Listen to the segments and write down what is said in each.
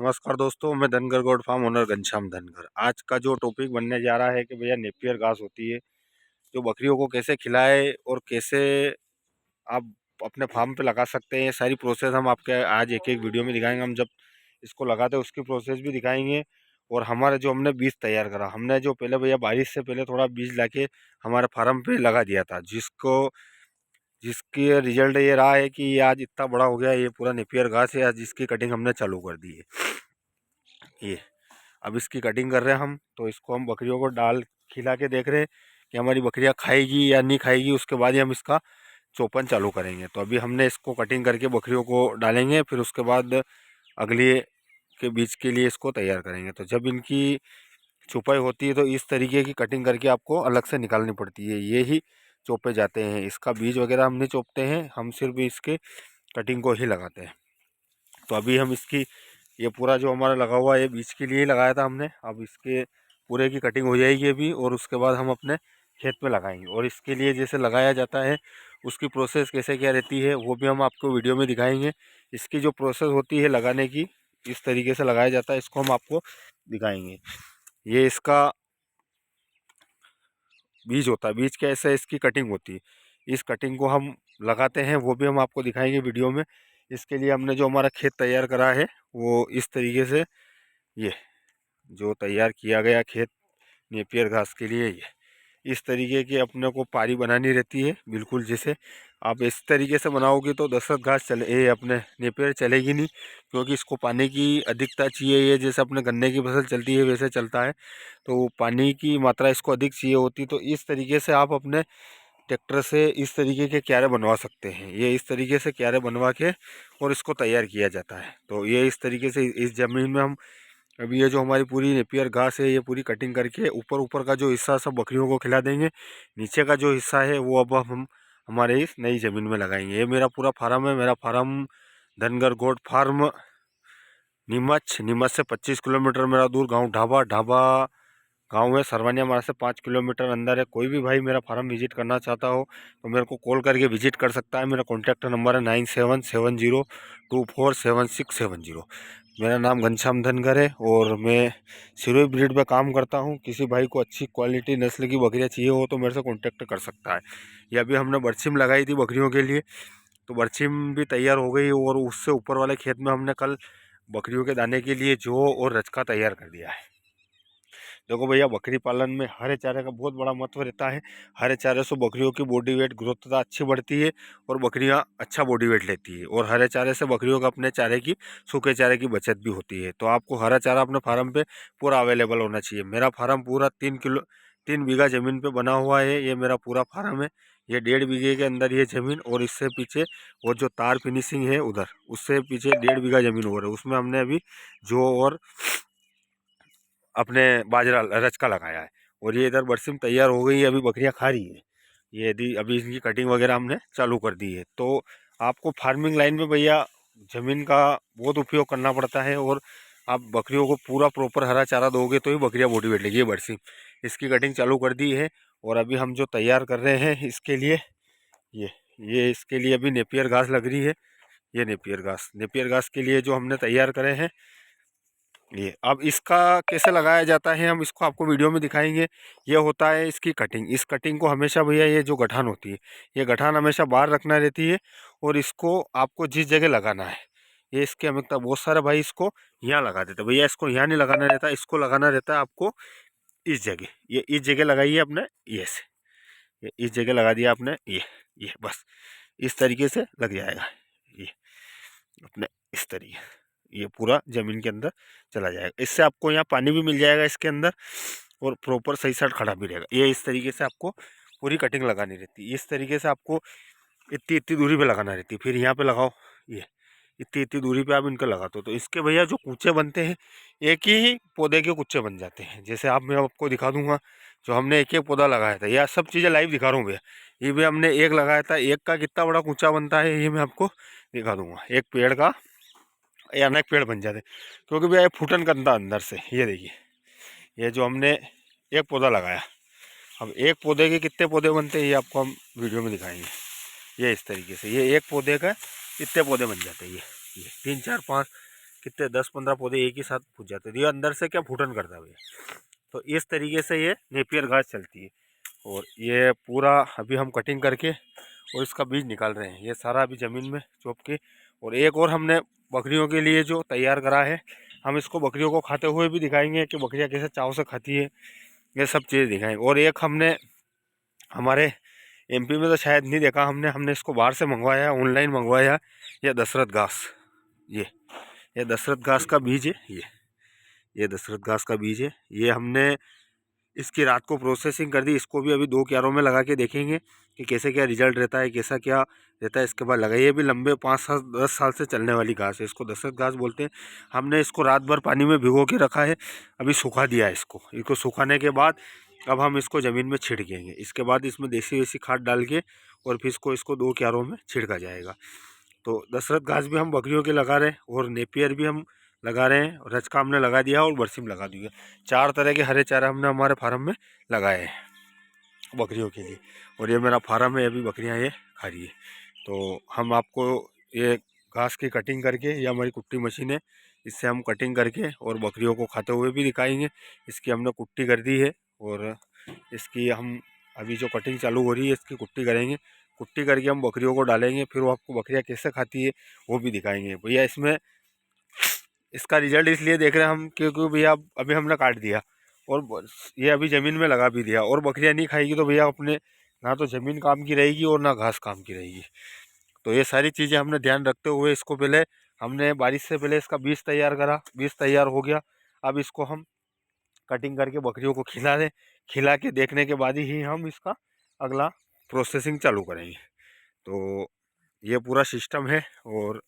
नमस्कार दोस्तों, मैं धनगर गोड फार्म ओनर घनश्याम धनगर। आज का जो टॉपिक बनने जा रहा है कि भैया नेपियर घास होती है जो बकरियों को कैसे खिलाए और कैसे आप अपने फार्म पे लगा सकते हैं। ये सारी प्रोसेस हम आपके आज एक एक वीडियो में दिखाएंगे। हम जब इसको लगाते हैं उसकी प्रोसेस भी दिखाएंगे। और हमारा जो हमने बीज तैयार करा, हमने जो पहले भैया बारिश से पहले थोड़ा बीज लाके हमारे फार्म पे लगा दिया था, जिसकी रिजल्ट ये रहा है कि ये आज इतना बड़ा हो गया। ये पूरा नेपियर घास है। आज इसकी कटिंग हमने चालू कर दी है। ये अब इसकी कटिंग कर रहे हैं हम, तो इसको हम बकरियों को डाल खिला के देख रहे हैं कि हमारी बकरियां खाएगी या नहीं खाएगी। उसके बाद ही हम इसका चोपन चालू करेंगे। तो अभी हमने इसको कटिंग करके बकरियों को डालेंगे, फिर उसके बाद अगले के बीज के लिए इसको तैयार करेंगे। तो जब इनकी छुपाई होती है तो इस तरीके की कटिंग करके आपको अलग से निकालनी पड़ती है। ये ही चोपे जाते हैं। इसका बीज वगैरह हम नहीं चोपते हैं, हम सिर्फ इसके कटिंग को ही लगाते हैं। तो अभी हम इसकी ये पूरा जो हमारा लगा हुआ है, ये बीज के लिए ही लगाया था हमने। अब इसके पूरे की कटिंग हो जाएगी अभी, और उसके बाद हम अपने खेत में लगाएंगे। और इसके लिए जैसे लगाया जाता है उसकी प्रोसेस कैसे क्या रहती है वो भी हम आपको वीडियो में दिखाएंगे। इसकी जो प्रोसेस होती है लगाने की, इस तरीके से लगाया जाता है, इसको हम आपको दिखाएंगे। ये इसका बीज होता है, बीज कैसे इसकी कटिंग होती है, इस कटिंग को हम लगाते हैं वो भी हम आपको दिखाएंगे वीडियो में। इसके लिए हमने जो हमारा खेत तैयार करा है वो इस तरीके से, ये जो तैयार किया गया खेत नेपियर घास के लिए, ये इस तरीके की अपने को पारी बनानी रहती है। बिल्कुल जैसे आप इस तरीके से बनाओगे तो दशरथ घास चले, ये अपने नेपियर चलेगी नहीं, क्योंकि इसको पानी की अधिकता चाहिए। ये जैसे अपने गन्ने की फसल चलती है वैसे चलता है, तो पानी की मात्रा इसको अधिक चाहिए होती। तो इस तरीके से आप अपने ट्रैक्टर से इस तरीके के क्यारे बनवा सकते हैं। ये इस तरीके से क्यारे बनवा के और इसको तैयार किया जाता है। तो ये इस तरीके से इस ज़मीन में हम अभी ये जो हमारी पूरी नेपियर घास है ये पूरी कटिंग करके ऊपर ऊपर का जो हिस्सा सब बकरियों को खिला देंगे। नीचे का जो हिस्सा है वो अब हम हमारे इस नई ज़मीन में लगाएंगे। ये मेरा पूरा फार्म है। मेरा farm Dhangar goat farm Neemuch Neemuch से 25 किलोमीटर मेरा दूर गांव ढाबा ढाबा गांव है। सरवानिया हमारे से 5 किलोमीटर अंदर है। कोई भी भाई मेरा फार्म विजिट करना चाहता हो तो मेरे को कॉल करके विजिट कर सकता है। मेरा कॉन्टैक्ट नंबर है 9770247670। मेरा नाम घनश्याम धनगर है और मैं सिरोही ब्रीड पे काम करता हूँ। किसी भाई को अच्छी क्वालिटी नस्ल की बकरियाँ चाहिए हो तो मेरे से कॉन्टैक्ट कर सकता है। ये अभी हमने बरसीम लगाई थी बकरियों के लिए, तो बरसीम भी तैयार हो गई। और उससे ऊपर वाले खेत में हमने कल बकरियों के दाने के लिए जौ और रचका तैयार कर दिया है। देखो भैया, बकरी पालन में हरे चारे का बहुत बड़ा महत्व रहता है। हरे चारे से बकरियों की बॉडी वेट ग्रोथ अच्छी बढ़ती है और बकरियां अच्छा बॉडी वेट लेती है। और हरे चारे से बकरियों का अपने चारे की, सूखे चारे की बचत भी होती है। तो आपको हरा चारा अपने फार्म पे पूरा अवेलेबल होना चाहिए। मेरा फार्म पूरा 3 बीघा ज़मीन पे बना हुआ है। ये मेरा पूरा फार्म है। ये 1.5 बीघे के अंदर ये ज़मीन, और इससे पीछे वो जो तार फिनिशिंग है उधर, उससे पीछे 1.5 बीघा ज़मीन और है। उसमें हमने अभी जो और अपने बाजरा रचका लगाया है। और ये इधर बरसिम तैयार हो गई है, अभी बकरियां खा रही है। ये यदि अभी इनकी कटिंग वगैरह हमने चालू कर दी है। तो आपको फार्मिंग लाइन में भैया ज़मीन का बहुत उपयोग करना पड़ता है। और आप बकरियों को पूरा प्रॉपर हरा चारा दोगे तो ही बकरियां मोटिवेट लेगी। ये बरसिम इसकी कटिंग चालू कर दी है। और अभी हम जो तैयार कर रहे हैं इसके लिए, ये ये इसके लिए अभी नेपियर घास लग रही है। ये नेपियर घास के लिए जो हमने तैयार करे हैं ये। अब इसका कैसे लगाया जाता है हम इसको आपको वीडियो में दिखाएंगे। ये होता है इसकी कटिंग। इस कटिंग को हमेशा भैया, ये जो गठान होती है ये गठान हमेशा बाहर रखना रहती है। और इसको आपको जिस जगह लगाना है, ये इसके अमिकता बहुत सारे भाई इसको यहाँ लगा देते भैया। इसको यहाँ नहीं लगाना रहता, इसको लगाना रहता है आपको इस जगह। ये इस जगह लगाइए आपने, ये से ये इस जगह लगा दिया आपने, ये बस इस तरीके से लग जाएगा। ये अपने इस तरीके ये पूरा ज़मीन के अंदर चला जाएगा। इससे आपको यहाँ पानी भी मिल जाएगा इसके अंदर, और प्रॉपर सही साइड खड़ा भी रहेगा। ये इस तरीके से आपको पूरी कटिंग लगानी रहती है। इस तरीके से आपको इतनी इतनी दूरी पे लगाना रहती है। फिर यहाँ पे लगाओ, ये इतनी इतनी दूरी पे आप इनको लगाते हो तो इसके भैया जो कूचे बनते हैं, एक ही पौधे के कूचे बन जाते हैं। जैसे आप, मैं आपको दिखा दूंगा जो हमने एक एक पौधा लगाया था। यह सब चीज़ें लाइव दिखा रहा हूँ भैया। ये भी हमने एक लगाया था, एक का कितना बड़ा कूचा बनता है ये मैं आपको दिखा दूंगा। एक पेड़ का या अनेक पेड़ बन जाते, क्योंकि भैया ये फूटन करता अंदर से। ये देखिए, ये जो हमने एक पौधा लगाया, अब एक पौधे के कितने पौधे बनते हैं ये आपको हम वीडियो में दिखाएंगे। ये इस तरीके से ये एक पौधे का इतने पौधे बन जाते हैं। ये 3 4 5 कितने 10-15 पौधे एक ही साथ फूट जाते थे। ये अंदर से क्या फूटन करता है भैया। तो इस तरीके से ये नेपियर घास चलती है। और ये पूरा अभी हम कटिंग करके और इसका बीज निकाल रहे हैं। ये सारा अभी ज़मीन में चोप के, और एक और हमने बकरियों के लिए जो तैयार करा है, हम इसको बकरियों को खाते हुए भी दिखाएंगे कि बकरियां कैसे चाव से खाती है, ये सब चीज़ें दिखाएंगे। और एक हमने हमारे एमपी में तो शायद नहीं देखा हमने हमने इसको बाहर से मंगवाया, ऑनलाइन मंगवाया। ये दशरथ घास, ये दशरथ घास का बीज है। ये दशरथ घास का बीज है। ये हमने इसकी रात को प्रोसेसिंग कर दी। इसको भी अभी 2 क्यारों में लगा के देखेंगे कि कैसे क्या रिजल्ट रहता है, कैसा क्या रहता है। इसके बाद लगाइए। ये भी लंबे 5-10 साल से चलने वाली घास है। इसको दशरथ घास बोलते हैं। हमने इसको रात भर पानी में भिगो के रखा है, अभी सुखा दिया है इसको सुखाने के बाद अब हम इसको ज़मीन में छिड़केंगे। इसके बाद इसमें देसी वेसी खाद डाल के और फिर इसको 2 क्यारों में छिड़का जाएगा। तो दशरथ घास भी हम बकरियों के लगा रहे हैं, और नेपियर भी हम लगा रहे हैं, और रचका हमने लगा दिया और बरसीम लगा दी है। 4 तरह के हरे चारा हमने हमारे फार्म में लगाए हैं बकरियों के लिए। और ये मेरा फार्म है, अभी बकरियां ये खा रही है। तो हम आपको ये घास की कटिंग करके, या हमारी कुट्टी मशीन है, इससे हम कटिंग करके और बकरियों को खाते हुए भी दिखाएंगे। इसकी हमने कुट्टी कर दी है, और इसकी हम अभी जो कटिंग चालू हो रही है इसकी कुट्टी करेंगे। कुट्टी करके हम बकरियों को डालेंगे, फिर वो आपको बकरियां कैसे खाती है वो भी दिखाएंगे भैया। इसमें इसका रिजल्ट इसलिए देख रहे हैं हम क्योंकि भैया अभी हमने काट दिया और ये अभी ज़मीन में लगा भी दिया, और बकरियां नहीं खाएगी तो भैया अपने ना तो ज़मीन काम की रहेगी और ना घास काम की रहेगी। तो ये सारी चीज़ें हमने ध्यान रखते हुए इसको पहले हमने बारिश से पहले इसका बीज तैयार करा। बीज तैयार हो गया, अब इसको हम कटिंग करके बकरियों को खिला दें। खिला के देखने के बाद ही हम इसका अगला प्रोसेसिंग चालू करेंगे। तो ये पूरा सिस्टम है। और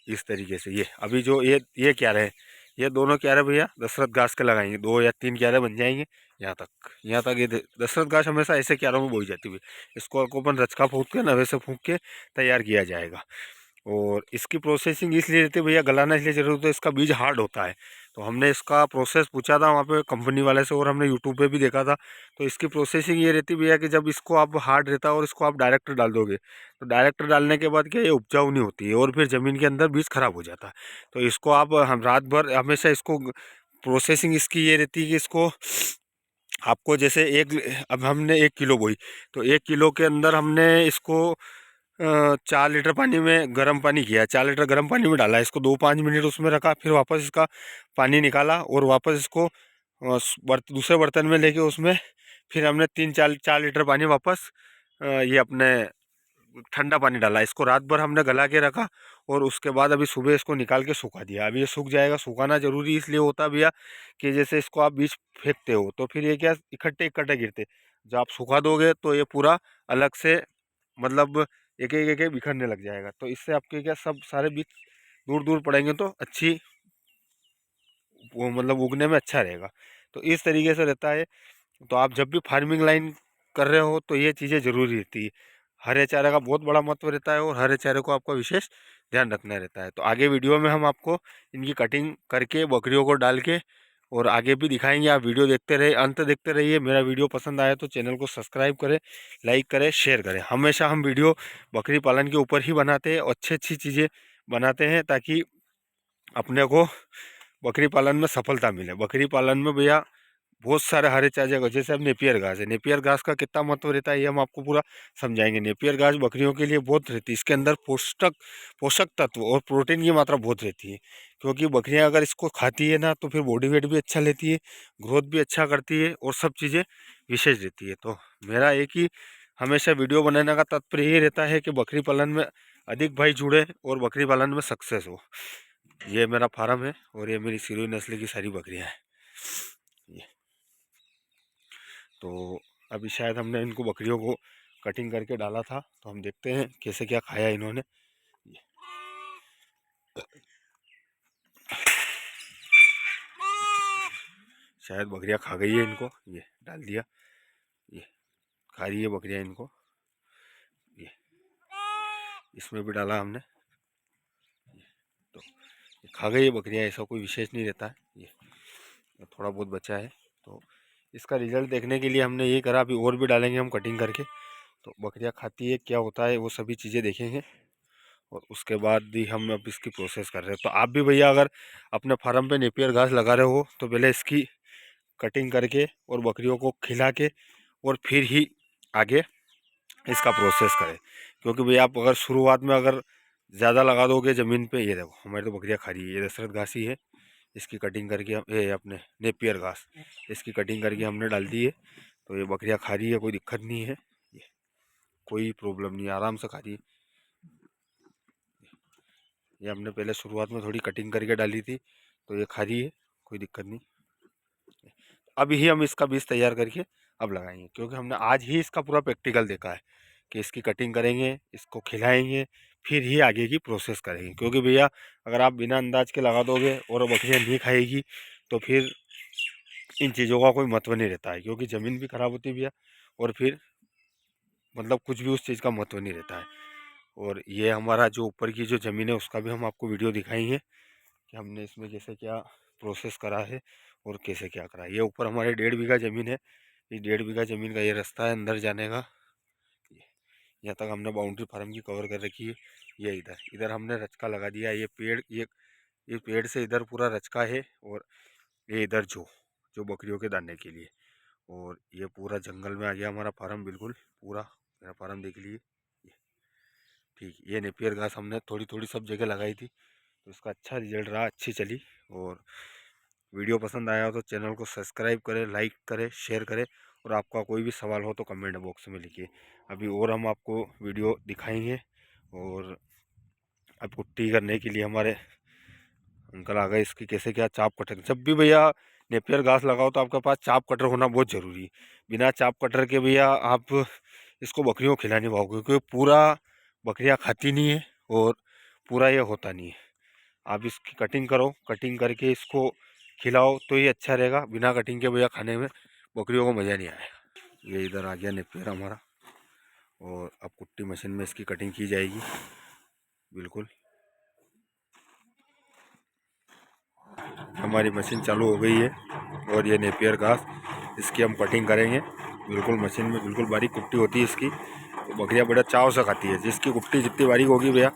इस तरीके से ये अभी जो ये क्यारे हैं, ये दोनों क्यारे भैया दशरथ घास के लगाएंगे। 2 या 3 क्यारे बन जाएंगे यहाँ तक ये दशरथ घास हमेशा ऐसे क्यारों में बोई जाती हुई। इसको अपन रचका फूंक के नवे से फूंक के तैयार किया जाएगा। और इसकी प्रोसेसिंग इसलिए रहती है भैया, गलाना इसलिए जरूरत है, इसका बीज हार्ड होता है। तो हमने इसका प्रोसेस पूछा था वहाँ पे कंपनी वाले से, और हमने यूट्यूब पे भी देखा था। तो इसकी प्रोसेसिंग ये रहती है भैया कि जब इसको आप हार्ड रहता है और इसको आप डायरेक्ट डाल दोगे, तो डायरेक्ट डालने के बाद क्या ये उपजाऊ नहीं होती है, और फिर ज़मीन के अंदर बीज खराब हो जाता है। तो इसको आप हम रात भर हमेशा इसको प्रोसेसिंग इसकी ये रहती है कि इसको आपको जैसे अब हमने 1 किलो बोई, तो 1 किलो के अंदर हमने इसको 4 लीटर पानी में गर्म पानी किया, 4 लीटर गर्म पानी में डाला, इसको 2-5 मिनट उसमें रखा, फिर वापस इसका पानी निकाला और वापस इसको दूसरे बर्तन में लेके उसमें फिर हमने 3-4 लीटर पानी वापस ये अपने ठंडा पानी डाला। इसको रात भर हमने गला के रखा, और उसके बाद अभी सुबह इसको निकाल के सुखा दिया। अभी ये सूख जाएगा। सुखाना ज़रूरी इसलिए होता भैया कि जैसे इसको आप बीज फेंकते हो तो फिर ये क्या इकट्ठे इकट्ठे गिरते। जब आप सुखा दोगे तो ये पूरा अलग से मतलब एक एक बिखरने लग जाएगा। तो इससे आपके क्या सब सारे बीज दूर दूर पड़ेंगे, तो अच्छी वो मतलब उगने में अच्छा रहेगा। तो इस तरीके से रहता है। तो आप जब भी फार्मिंग लाइन कर रहे हो तो ये चीज़ें ज़रूरी रहती है। हरे चारे का बहुत बड़ा महत्व रहता है, और हरे चारे को आपका विशेष ध्यान रखना रहता है। तो आगे वीडियो में हम आपको इनकी कटिंग करके बकरियों को डाल के और आगे भी दिखाएंगे। आप वीडियो देखते रहे, अंत देखते रहिए। मेरा वीडियो पसंद आया तो चैनल को सब्सक्राइब करें, लाइक करें, शेयर करें। हमेशा हम वीडियो बकरी पालन के ऊपर ही बनाते हैं, अच्छी अच्छी चीज़ें बनाते हैं ताकि अपने को बकरी पालन में सफलता मिले। बकरी पालन में भैया बहुत सारे हरे चारे का, जैसे अब नेपियर घास है, नेपियर घास का कितना महत्व रहता है ये हम आपको पूरा समझाएंगे। नेपियर घास बकरियों के लिए बहुत रहती है। इसके अंदर पोषक तत्व और प्रोटीन की मात्रा बहुत रहती है, क्योंकि बकरियां अगर इसको खाती है ना तो फिर बॉडी वेट भी अच्छा लेती है, ग्रोथ भी अच्छा करती है, और सब चीज़ें विशेष रहती है। तो मेरा एक ही हमेशा वीडियो बनाने का तात्पर्य ये रहता है कि बकरी पालन में अधिक भाई जुड़े और बकरी पालन में सक्सेस हो। ये मेरा फार्म है, और ये मेरी सिरोही नस्ल की सारी बकरियाँ हैं। तो अभी शायद हमने इनको बकरियों को कटिंग करके डाला था, तो हम देखते हैं कैसे क्या खाया इन्होंने। शायद बकरियां खा गई है इनको, ये डाल दिया, ये खा रही है बकरियां इनको। ये इसमें भी डाला हमने, तो ये खा गई है बकरियां। ऐसा कोई विशेष नहीं रहता है, ये थोड़ा बहुत बचा है। तो इसका रिजल्ट देखने के लिए हमने ये करा। अभी और भी डालेंगे हम कटिंग करके, तो बकरियां खाती है क्या होता है वो सभी चीज़ें देखेंगे। और उसके बाद ही हम अब इसकी प्रोसेस कर रहे हैं। तो आप भी भैया अगर अपने फार्म पे नेपियर घास लगा रहे हो तो पहले इसकी कटिंग करके और बकरियों को खिला के और फिर ही आगे इसका प्रोसेस करें। क्योंकि भैया आप अगर शुरुआत में अगर ज़्यादा लगा दोगे ज़मीन पे, ये देखो हमारी तो बकरियाँ खा रही है, ये दशरथ घास ही है, इसकी कटिंग करके ये अपने नेपियर घास इसकी कटिंग करके हमने डाल दी है। तो ये बकरियाँ खा रही है, कोई दिक्कत नहीं है, कोई प्रॉब्लम नहीं है, आराम से खा रही है। ये हमने पहले शुरुआत में थोड़ी कटिंग करके डाली थी तो ये खा रही है, कोई दिक्कत नहीं। अभी ही हम इसका बीज तैयार करके अब लगाएंगे, क्योंकि हमने आज ही इसका पूरा प्रैक्टिकल देखा है कि इसकी कटिंग करेंगे, इसको खिलाएंगे, फिर ही आगे की प्रोसेस करेंगे। क्योंकि भैया अगर आप बिना अंदाज के लगा दोगे और बकरियाँ नहीं खाएगी तो फिर इन चीज़ों का कोई महत्व नहीं रहता है, क्योंकि ज़मीन भी खराब होती है भैया, और फिर मतलब कुछ भी उस चीज़ का महत्व नहीं रहता है। और ये हमारा जो ऊपर की जो ज़मीन है उसका भी हम आपको वीडियो दिखाएंगे कि हमने इसमें जैसे क्या प्रोसेस करा है और कैसे क्या करा है। ये ऊपर हमारे 1.5 बीघा ज़मीन है, इस 1.5 बीघा ज़मीन का ये रास्ता है अंदर जाने का। यहाँ तक हमने बाउंड्री फार्म की कवर कर रखी है। ये इधर इधर हमने रचका लगा दिया, ये पेड़ ये पेड़ से इधर पूरा रचका है, और ये इधर जो जो बकरियों के दाने के लिए। और ये पूरा जंगल में आ गया हमारा फार्म, बिल्कुल पूरा मेरा फार्म देख लीजिए। ठीक, ये नेपियर घास हमने थोड़ी थोड़ी सब जगह लगाई थी, तो इसका अच्छा रिजल्ट रहा, अच्छी चली। और वीडियो पसंद आया हो तो चैनल को सब्सक्राइब करें, लाइक करें, शेयर करें, और आपका कोई भी सवाल हो तो कमेंट बॉक्स में लिखिए। अभी और हम आपको वीडियो दिखाएंगे। और अब कुट्टी करने के लिए हमारे अंकल आ गए, इसकी कैसे क्या चाप कटर। जब भी भैया नेपियर घास लगाओ तो आपके पास चाप कटर होना बहुत ज़रूरी है। बिना चाप कटर के भैया आप इसको बकरियों को खिला नहीं पाओगे, क्योंकि पूरा बकरियां खाती नहीं है और पूरा ये होता नहीं है। आप इसकी कटिंग करो, कटिंग करके इसको खिलाओ तो ये अच्छा रहेगा। बिना कटिंग के भैया खाने में बकरियों को मज़ा नहीं आएगा। ये इधर आ गया नेपियर हमारा, और अब कुट्टी मशीन में इसकी कटिंग की जाएगी। बिल्कुल हमारी मशीन चालू हो गई है, और ये नेपियर घास इसकी हम कटिंग करेंगे। बिल्कुल मशीन में बिल्कुल बारीक कुट्टी होती है इसकी, तो बकरियाँ बड़ा चाव से खाती है। जिसकी कुट्टी जितनी बारीक होगी भैया